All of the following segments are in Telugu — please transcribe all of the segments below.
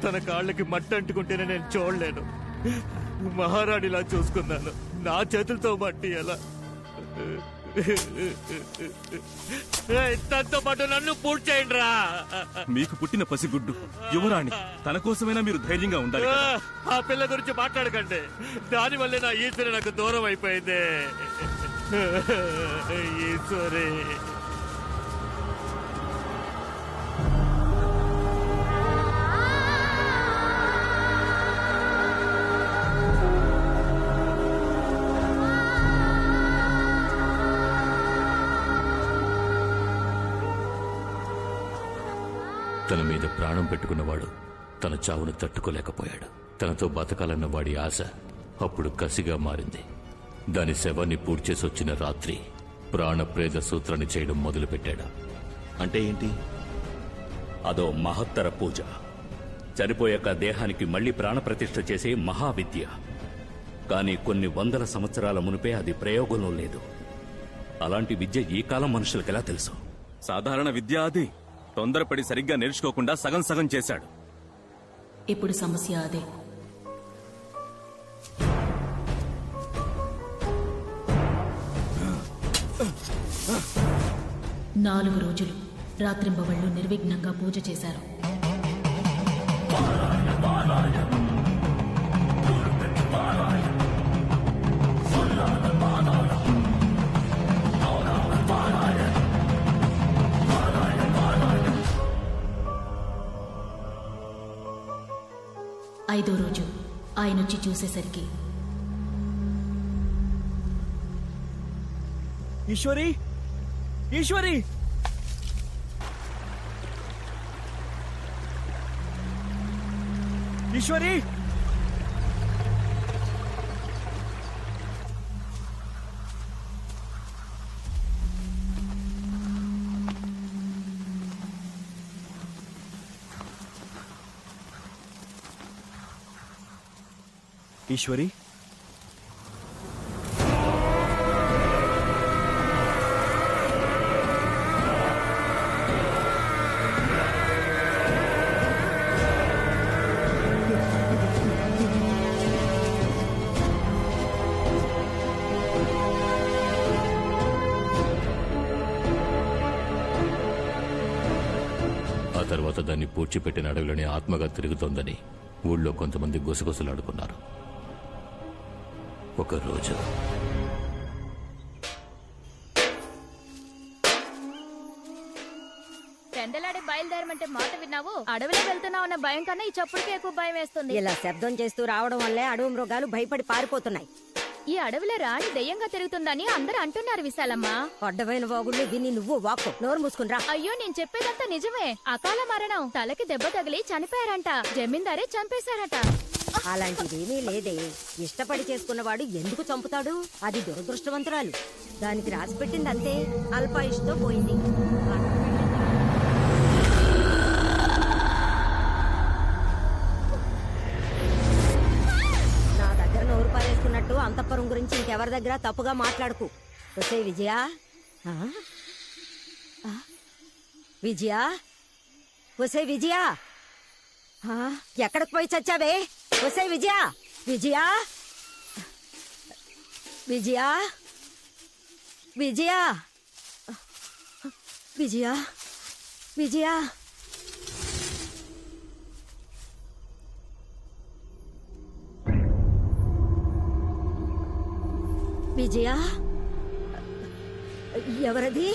తన కాళ్ళకి మట్టి అంటుకుంటేనే నేను చూడలేను. మహారాణిలా చూసుకున్నాను, నా చేతులతో మట్టి ఎలా? తనతో పాటు నన్ను పూర్తి చేయండి రా. మీకు పుట్టిన పసిగుడ్డు యువరాణి, తన కోసమైనా మీరు ధైర్యంగా ఉండాలి. ఆ పిల్ల గురించి మాట్లాడకండి, దానివల్లే నా ఈశ్వరి నాకు దూరం అయిపోయింది. ఈశ్వరి తన మీద ప్రాణం పెట్టుకున్నవాడు తన చావును తట్టుకోలేకపోయాడు. తనతో బతకాలన్న వాడి ఆశ అప్పుడు కసిగా మారింది. దాని శవాన్ని పూడ్చేసి వచ్చిన రాత్రి ప్రాణప్రేద సూత్రాన్ని చేయడం మొదలుపెట్టాడు. అంటే ఏంటి? అదో మహత్తర పూజ. చనిపోయాక దేహానికి మళ్లీ ప్రాణప్రతిష్ఠ చేసే మహావిద్య. కానీ కొన్ని వందల సంవత్సరాల మునిపే అది ప్రయోగంలో లేదు. అలాంటి విద్య ఈ కాలం మనుషులకెలా తెలుసు? సాధారణ విద్య అది. తొందరపడి సరిగ్గా నేర్చుకోకుండా సగం సగం చేశాడు. ఇప్పుడు సమస్య అదే. నాలుగు రోజులు రాత్రింబవళ్లు నిర్విఘ్నంగా పూజ చేశారు. ఐదో రోజు ఆయనొచ్చి చూసేసరికి ఈశ్వరి, ఈశ్వరి, ఈశ్వరి, ఈశ్వరి, ఆ తర్వాత దాన్ని పూడ్చిపెట్టిన అడవిలోని ఆత్మగా తిరుగుతోందని ఊళ్ళో కొంతమంది గుసగుసలాడుకున్నారు. ఒకరోజు పెందలాడే బయలుదేరమంటే మాట విన్నావు? అడవిలో వెళ్తున్నావు అన్న భయం కన్నా ఈ చప్పుడుకి ఎక్కువ భయం వేస్తుంది. ఇలా శబ్దం చేస్తూ రావడం వల్లే అడవి మృగాలు భయపడి పారిపోతున్నాయి. ఈ అడవిలో రాణి దెయ్యంగా తిరుగుతుందని అందరూ అంటున్నారు విశాలమ్మ. అడ్డమైన వాగుళ్ళు విని నువ్వు వాక్కు. నోరు మూసుకుని రా. అయ్యో, నేను చెప్పేదంతా నిజమే. అకాల మరణం, తలకి దెబ్బ తగిలి చనిపోయారంట. జమీందారే చంపేశారట. అలాంటిదేమీ లేదే. ఇష్టపడి చేసుకున్నవాడు ఎందుకు చంపుతాడు? అది దురదృష్టవంతురాలు. దానికి రాసి పెట్టింది అంతే. అల్పాయుష్తో పోయింది. నా దగ్గర నోరు పారేసుకున్నట్టు అంతఃపురం గురించి ఇంకెవరి దగ్గర తప్పుగా మాట్లాడుకు. వసే విజయ, విజయ, వసే విజయ, ఎక్కడికి పోయి చచ్చావే? వసే విజయ, విజయ, విజయ, విజయ, విజయ, విజయ, విజయ, ఎవరది?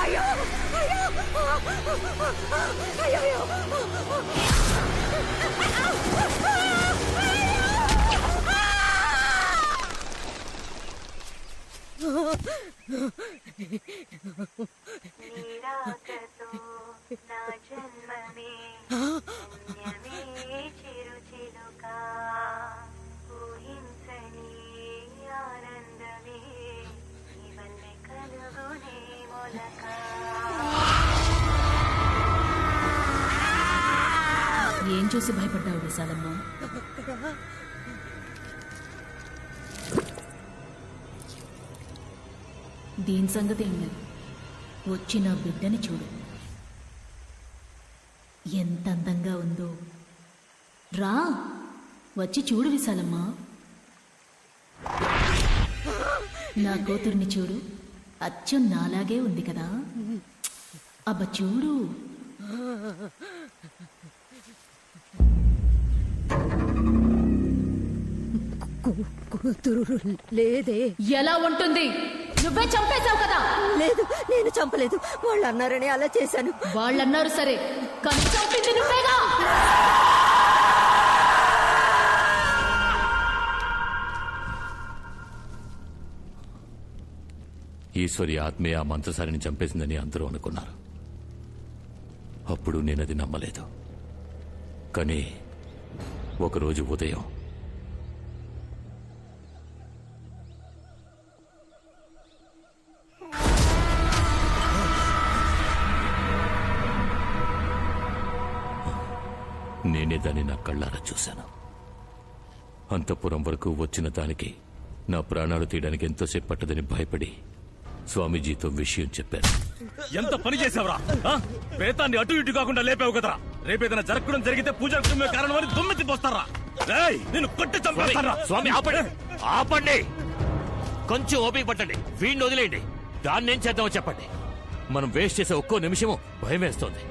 అయ్యో ఏం చూసి భయపడ్డావు విశాలమ్మ? దీని సంగతి ఏం లేదు. వచ్చి నా బిడ్డని చూడు, ఎంత అందంగా ఉందో. రా, వచ్చి చూడు విశాలమ్మ. నా కూతుర్ని చూడు, అచ్చం నాలాగే ఉంది కదా. అబ్బ చూడు. కూతురు లేదే. ఎలా ఉంటుంది? నువ్వే చంపేశావు కదా. లేదు, నేను చంపలేదు. వాళ్ళు అన్నారని అలా చేశాను. వాళ్ళన్నారు సరే, కానీ చంపింది నువ్వేగా. ఈశ్వరి ఆత్మే ఆ మంత్రసారిని చంపేసిందని అందరూ అనుకున్నారు. అప్పుడు నేనది నమ్మలేదు. కానీ ఒకరోజు ఉదయం నేనే దాన్ని నా కళ్ళారా చూశాను. అంతఃపురం వరకు వచ్చిన దానికి నా ప్రాణాలు తీయడానికి ఎంతోసేపు పట్టదని భయపడి స్వామీజీతో విషయం చెప్పాను. ఎంత పని చేసావురా? ప్రేతాన్ని అటు ఇటు కాకుండా లేపావు కదరా. రేపేదైనా జరగడం జరిగితే పూజ కారణం అని దుమ్మెత్తి పోస్తారా? నేను కొట్టి చంపేస్తారా? స్వామి ఆపండి, ఆపండి. కొంచెం ఓపిక పట్టండి, వీడిని వదిలేయండి. దాన్ని ఏం చేద్దామో చెప్పండి. మనం వేస్ట్ చేసే ఒక్కో నిమిషము భయం వేస్తోంది.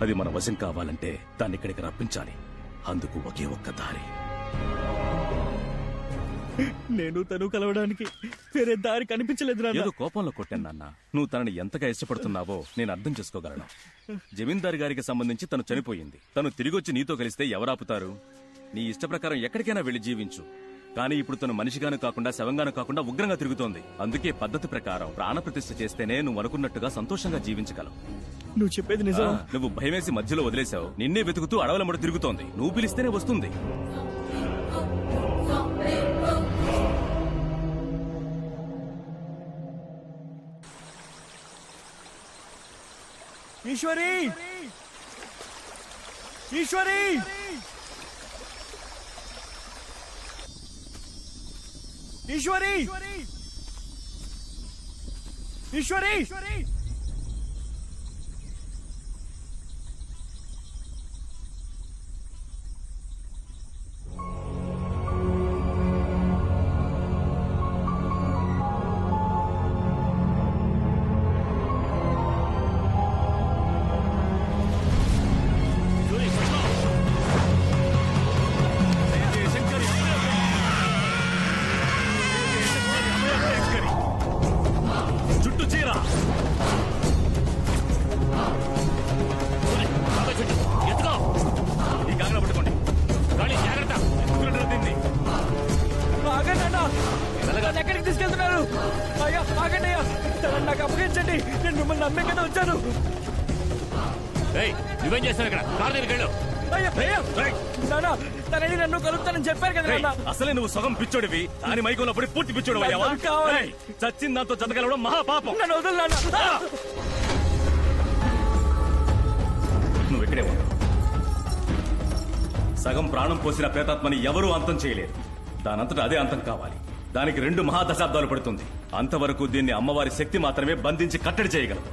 అది మన వశం కావాలంటే దాన్ని ఇక్కడికి రప్పించాలి. అందుకు ఒకే ఒక్క దారి. నేను తను కలవడానికి వేరే దారి కనిపించలేదు. ఏదో కోపంలో కొట్టాను నాన్న. నువ్వు తనని ఎంతగా ఇష్టపడుతున్నావో నేను అర్థం చేసుకోగలను. జమీందారు గారికి సంబంధించి తను చనిపోయింది. తను తిరిగొచ్చి నీతో కలిస్తే ఎవరాపుతారు? నీ ఇష్ట ప్రకారం ఎక్కడికైనా వెళ్లి జీవించు. కానీ ఇప్పుడు తను మనిషిగాను కాకుండా శవంగాను కాకుండా ఉగ్రంగా తిరుగుతోంది. అందుకే పద్ధతి ప్రకారం ప్రాణప్రతిష్ఠ చేస్తేనే నువ్వు అనుకున్నట్టుగా సంతోషంగా జీవించగలవు. నువ్వు చెప్పేది నిజం. నువ్వు భయమేసి మధ్యలో వదిలేశావు. నిన్నే వెతుకుతూ అడవుల ముడ తిరుగుతోంది. నువ్వు పిలిస్తేనే వస్తుంది. ఈశ్వరి, ఈశ్వరి, ఈశ్వరి, ఈశ్వరి. చుట్టూ చీర ఎత్తుకో. ఈ కాగన పట్టుకోండి. కానీ జాగ్రత్త. దీన్ని ఎక్కడికి తీసుకెళ్తున్నారు? అయ్యా ఆగండి, అయ్యా నాకు అప్పగించండి. నేను మిమ్మల్ని నమ్మే కదా వచ్చాను. నువ్వేం చేస్తావు ఇక్కడ? కారు దగ్గరికి వెళ్ళు. తనని నన్ను కలుపుతానని చెప్పారు కదా. అసలే నువ్వు సగం పిచ్చోడివి. అని మైకంలో పడి పూర్తి పిచ్చోడు అయ్యావా? చచ్చిన దాంతో జతగలవడం మహాపాపం. నన్ను వదలు. నువ్వు ఇక్కడే ఉన్నావు. సగం ప్రాణం పోసిన ప్రేతాత్మని ఎవరూ అంతం చేయలేరు. దానంతటా అదే అంతం కావాలి. దానికి 2 మహాదశాబ్దాలు పడుతుంది. అంతవరకు దీన్ని అమ్మవారి శక్తి మాత్రమే బంధించి కట్టడి చేయగలదు.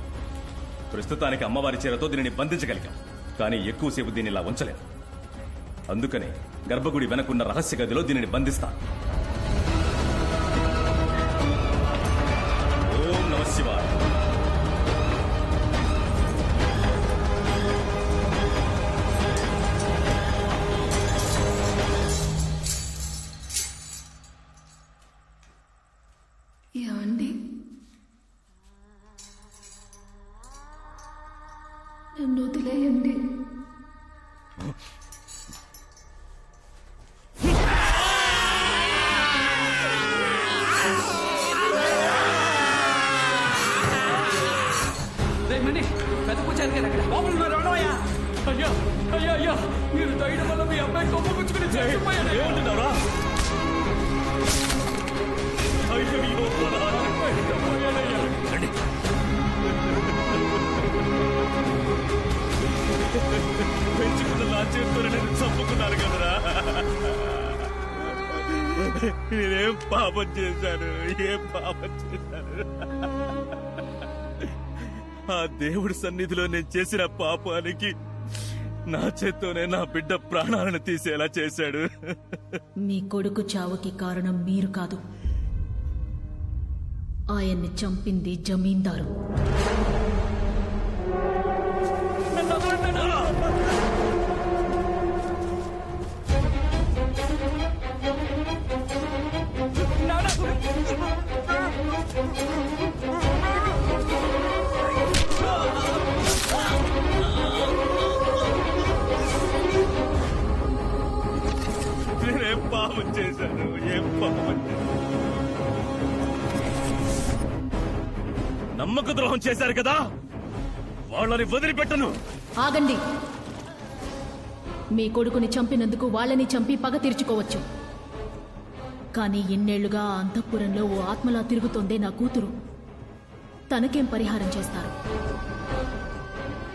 ప్రస్తుతానికి అమ్మవారి చీరతో దీనిని బంధించగలిగాం. కానీ ఎక్కువసేపు దీన్ని ఇలా ఉంచలేం. అందుకనే గర్భగుడి వెనకున్న రహస్య గదిలో దీనిని బంధిస్తాను. ఓం నమః శివాయ. ఏమండి? నన్ను వదిలేయండి. పెద్ద పూజారి గారు అక్కడ లోపల మీరు ఉండవయ్యా. అయ్యా అయ్యా అయ్యా, మీరు దయడం వల్ల మీ అబ్బాయి కొమ్మ పుచ్చుకుని చచ్చిపోయాడు. ఏమంటున్నారా? రండి. పెంచుకున్న నా చేతులు నేను చంపుకున్నాను కదరా. నేనేం పాపం చేశాను? ఏం పాపం చేశాను? ఆ దేవుడి సన్నిధిలో నేను చేసిన పాపానికి నా చేత్తోనే నా బిడ్డ ప్రాణాలను తీసేలా చేశాడు. మీ కొడుకు చావుకి కారణం మీరు కాదు, ఆయన్ని చంపింది జమీందారు. నేనేం పాపం చేశాను? ఏం పాపం చేశాను? నమ్మక ద్రోహం చేశారు కదా, వాళ్ళని వదిలిపెట్టను. ఆగండి. మీ కొడుకుని చంపినందుకు వాళ్ళని చంపి పగ తీర్చుకోవచ్చు, కానీ ఇన్నేళ్లుగా ఆ అంతఃపురంలో ఓ ఆత్మలా తిరుగుతోందే నా కూతురు. తనకేం పరిహారం చేస్తారు?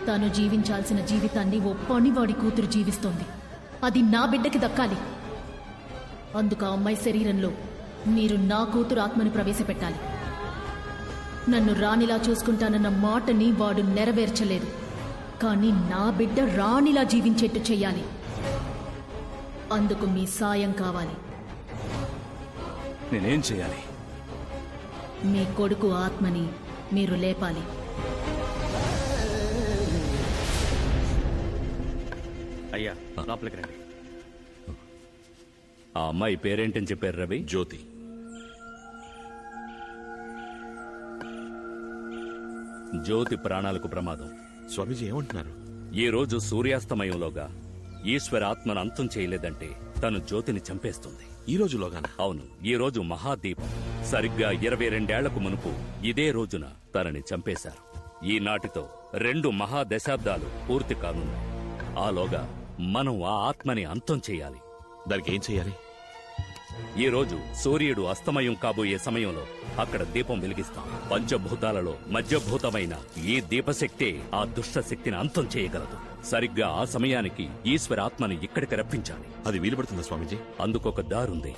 తను జీవించాల్సిన జీవితాన్ని ఓ పనివాడి కూతురు జీవిస్తోంది. అది నా బిడ్డకి దక్కాలి. అందుకు ఆ అమ్మాయి శరీరంలో మీరు నా కూతురు ఆత్మని ప్రవేశపెట్టాలి. నన్ను రాణిలా చూసుకుంటానన్న మాటని వాడు నెరవేర్చలేదు, కానీ నా బిడ్డ రాణిలా జీవించేట్టు చెయ్యాలి. అందుకు మీ సాయం కావాలి. నేనేం చేయాలి? మీ కొడుకు ఆత్మని మీరు లేపాలి. అయ్యా లోపలికి రండి. ఆ అమ్మాయి పేరేంటని చెప్పారు రవి? జ్యోతి. జ్యోతి ప్రాణాలకు ప్రమాదం. స్వామీజీ ఏమంటున్నారు? ఈ రోజు సూర్యాస్తమయంలోగా ఈశ్వర ఆత్మను అంతం చేయలేదంటే తను జ్యోతిని చంపేస్తుంది. ఈ రోజులోగానా? అవును, ఈ రోజు మహాదీపం. సరిగ్గా 22 మునుపు ఇదే రోజున తనని చంపేశారు. ఈనాటితో 2 మహాదశాబ్దాలు పూర్తి కానున్నాయి. ఆలోగా మనం ఆ ఆత్మని అంతం చేయాలి. దానికి ఏం చేయాలి? ఈ రోజు సూర్యుడు అస్తమయం కాబోయే సమయంలో అక్కడ దీపం వెలిగిస్తాం. పంచభూతాలలో మధ్యభూతమైన ఈ దీపశక్తే ఆ దుష్ట శక్తిని అంతం చేయగలదు. సరిగ్గా ఆ సమయానికి ఈశ్వర ఆత్మని ఇక్కడికి రప్పించాలి. అది వీలు పడుతుందా స్వామీజీ? అందుకొక దారుంది.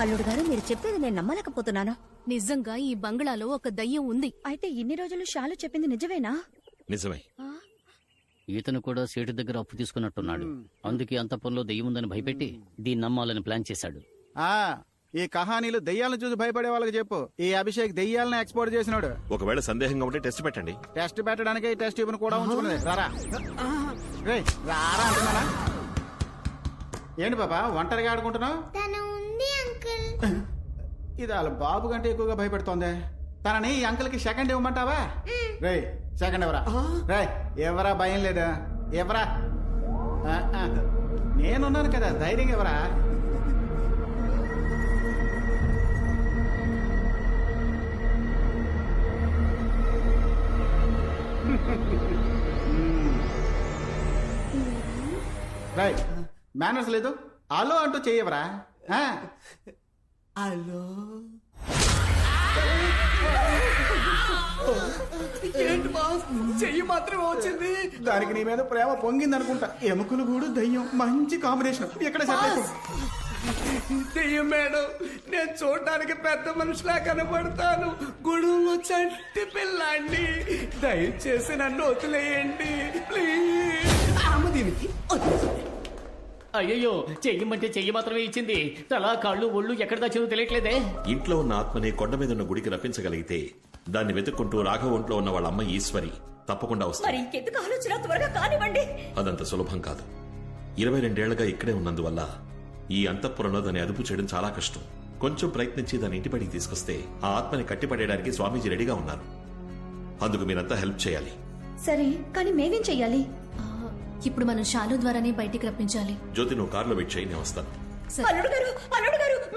అల్లుడు గారు, మీరు చెప్పేది నేను నమ్మలేకపోతున్నాను. నిజంగా ఈ బంగ్లాలో ఒక దయ్యం ఉంది. అయితే ఇన్ని రోజులు షాలు చెప్పింది నిజమేనా? నిజమే. ఈతను కూడా సేటు దగ్గర అప్పు తీసుకున్నట్టున్నాడు. అందుకే అంతఃపురంలో దెయ్యం ఉందని భయపెట్టి దీన్ని నమ్మాలని ప్లాన్ చేశాడు. ఈ కహానీలు దెయ్యాలను చూసి భయపడే వాళ్ళకి చెప్పు. ఈ అభిషేక్ దెయ్యాలను ఎక్స్పోర్ట్ చేసినాడు. ఒకవేళ సందేహంగా ఉంటే టెస్ట్ పెట్టండి. టెస్ట్ పెట్టడానికి ఈ టెస్ట్ ట్యూబ్ కూడా ఉంచుకున్నది. రారా రేయ్, రారా అంటున్నానా? ఏంటి బాబా ఒంటరిగా ఆడుకుంటున్నావు? ఇది వాళ్ళ బాబు కంటే ఎక్కువగా భయపెడుతోంది. తనని ఈ అంకుల్ కి సెకండ్ ఇవ్వమంటావా? రే సెకండ్ ఎవరా? రే ఎవరా? భయం లేదా? ఎవరా? నేనున్నాను కదా, ధైర్యం ఎవరా? రైట్, మేనర్స్ లేదు. హలో అంటూ చెయ్యవరా? హలో, ఏంటి బాస్, చెయ్యి మాత్రమే వచ్చింది. దానికి నీ మీద ప్రేమ పొంగింది అనుకుంటా. ఎముకలు కూడా దయ్యం మంచి కాంబినేషన్. ఎక్కడ సెట్? దెయ్యం మేడం, నేను చూడడానికి పెద్ద మనిషిలా కనబడతాను. గుడులో చంటి పిల్లాండి, దయచేసి నన్ను వదిలేయండి ప్లీజ్. దీనికి అయ్యో, చెయ్యమంటే చెయ్యి మాత్రమే ఇచ్చింది. తల కాళ్ళు ఒళ్ళు ఎక్కడ దాచిందో తెలియట్లేదే. ఇంట్లో ఉన్న ఆత్మని కొండ మీద ఉన్న గుడికి రప్పించగలిగితే దాన్ని వెతుక్కుంటూ రాఘవ ఒంట్లో ఉన్న వాళ్ళ అమ్మ ఈశ్వరి తప్పకుండా వస్తుంది. ఇంకెందుకు ఆలోచన? త్వరగా కానివ్వండి. అదంత సులభం కాదు. 22 ఏళ్లుగా ఇక్కడే ఉన్నందువల్ల ఈ అంతఃపురంలో దాన్ని అదుపు చేయడం చాలా కష్టం. కొంచెం ప్రయత్నించి దాని ఇంటి బయటికి తీసుకొస్తే ఆ ఆత్మని కట్టిపడేయడానికి స్వామీజీ రెడీగా ఉన్నారు. అందుకు మీరంతా హెల్ప్ చేయాలి. సరే, కానీ మేమేం చెయ్యాలి? ఇప్పుడు మనం శాలు ద్వారానే బయటికి రప్పించాలి. జ్యోతి, నువ్వు కారులో వెయిట్ చేయి, నేను వస్తాను. అల్లుడు గారు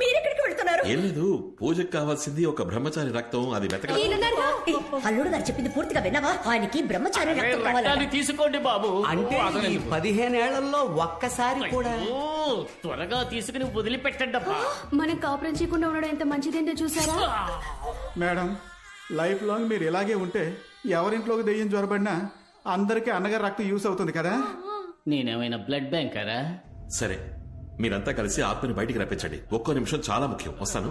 మీరెక్కడికి వెళ్తున్నారు? ఏం లేదు, పూజకు కావాల్సింది ఒక బ్రహ్మచారి రక్తం, అది వెతకాలి. అల్లుడు గారు చెప్పింది పూర్తిగా విన్నావా? ఆయనకి బ్రహ్మచారి రక్తం కావాలి. తీసుకోండి బాబు. అంటే ఈ 15 ఏళ్లలో ఒక్కసారి కూడా త్వరగా తీసుకుని వదిలిపెట్టండి అబ్బా. మనం కాపురం చేయకుండా ఉండడం ఎంత మంచిదేంటో చూసారా? మేడం, లైఫ్ లాంగ్ మీరు ఇలాగే ఉంటే ఎవరింట్లోకి దెయ్యం జ్వరబడినా అందరికీ అన్నగారి రక్తం యూస్ అవుతుంది కదా. నేనేమైనా బ్లడ్ బ్యాంకరా? సరే, మీరంతా కలిసి ఆత్మని బయటికి రప్పించండి. ఒక్కో నిమిషం చాలా ముఖ్యం. వస్తాను.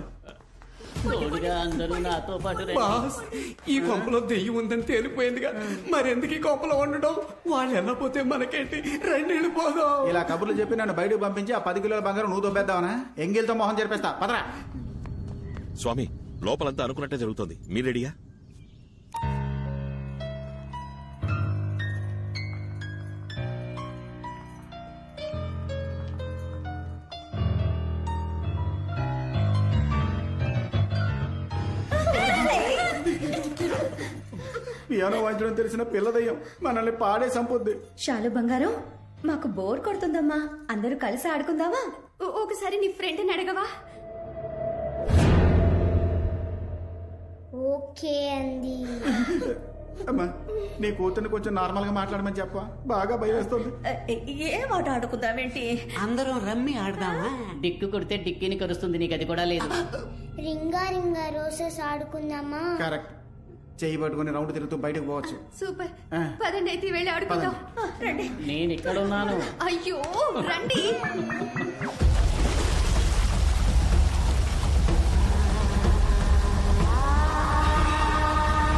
తోడుగా అందరూ నాతో పాటు రండి. బాస్, ఈ కొంపలో దెయ్యం ఉందని తేలిపోయిందిగా, మరెందుకు ఈ కొంపలో ఉండడం? వాళ్ళు వెళ్ళపోతే మనకేంటి? రెండు వెళ్ళిపోదాం. ఇలా కబుర్లు చెప్పి నన్ను బయటకు పంపించి ఆ 10 కిలోల బంగారం నువ్వు దొబ్బేద్దావనా? ఎంగిల్తో మొహం జరిపేస్తా. పదరా. స్వామి, లోపలంతా అనుకున్నట్టే జరుగుతోంది. మీరు రెడీయా? పియానో వాయించడం తెలిసిన పిల్ల దయ్యం మనల్ని పాడే సంపొద్ది. శాలు బంగారం, మాకు బోర్ కొడుతుందమ్మా. అందరూ కలిసి ఆడుకుందామా? ఒకసారి నీ ఫ్రెండ్ని అడగవా? ఓకే అండి. అమ్మా, నీ కూతుర్ని కొంచెం నార్మల్ గా మాట్లాడమని చెప్ప. బాగా భయం వేస్తుంది. ఏ ఆట ఆడుకుందామేంటి? అందరం రమ్మి ఆడదామా? డిక్కు కొడితే డిక్కిని కరుస్తుంది, నీకు అది కూడా లేదు. రింగా రింగా రోజెస్ ఆడుకుందామా? కరెక్ట్. చెయ్యి పట్టుకుని రౌండ్ తిరుగుతూ బయటకు పోవచ్చు. సూపర్. పదండి అయితే వెళ్ళి ఆడుకుందాం. రండి. నేను ఇక్కడ ఉన్నాను. అయ్యో రండి.